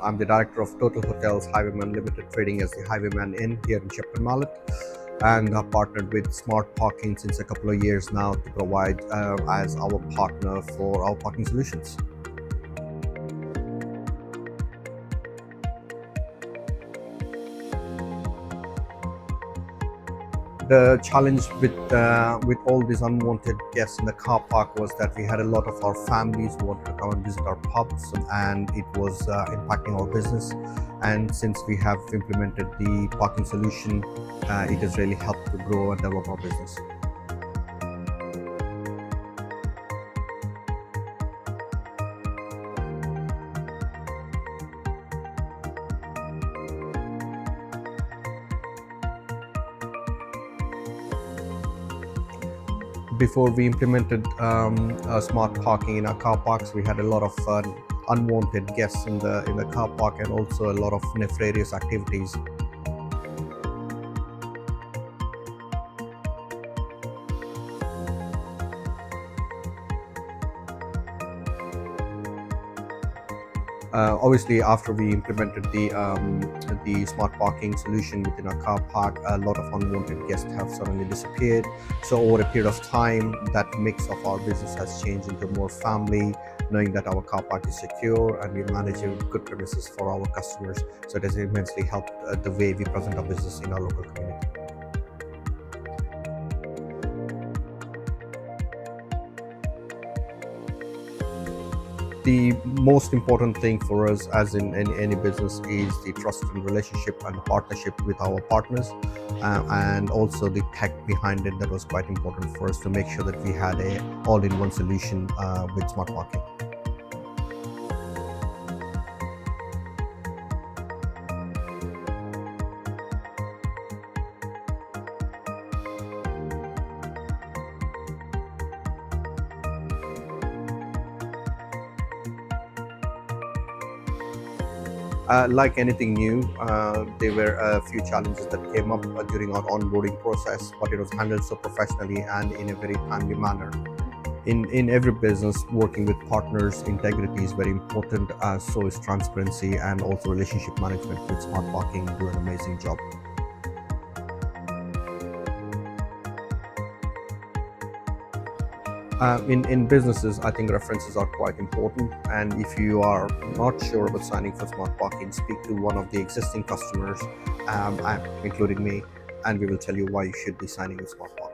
I'm the director of Total Hotels Highwayman Limited, trading as the Highwayman Inn here in Shepton Mallet, and I've partnered with Smart Parking since a couple of years now to provide as our partner for our parking solutions. The challenge with all these unwanted guests in the car park was that we had a lot of our families who wanted to come and visit our pubs, and it was impacting our business. And since we have implemented the parking solution, it has really helped to grow and develop our business. Before we implemented smart parking in our car parks, we had a lot of unwanted guests in the car park, and also a lot of nefarious activities. Obviously, after we implemented the smart parking solution within our car park, a lot of unwanted guests have suddenly disappeared. So over a period of time, that mix of our business has changed into more family, knowing that our car park is secure and we manage a good premises for our customers. So it has immensely helped the way we present our business in our local community. The most important thing for us, as in any business, is the trust and relationship and partnership with our partners, and also the tech behind it. That was quite important for us to make sure that we had a all-in-one solution with smart parking. Like anything new, there were a few challenges that came up during our onboarding process, but it was handled so professionally and in a very timely manner. In every business, working with partners, integrity is very important, so is transparency, and also relationship management with smart parking do an amazing job. In businesses, I think references are quite important. And if you are not sure about signing for smart parking, speak to one of the existing customers, including me, and we will tell you why you should be signing with smart parking.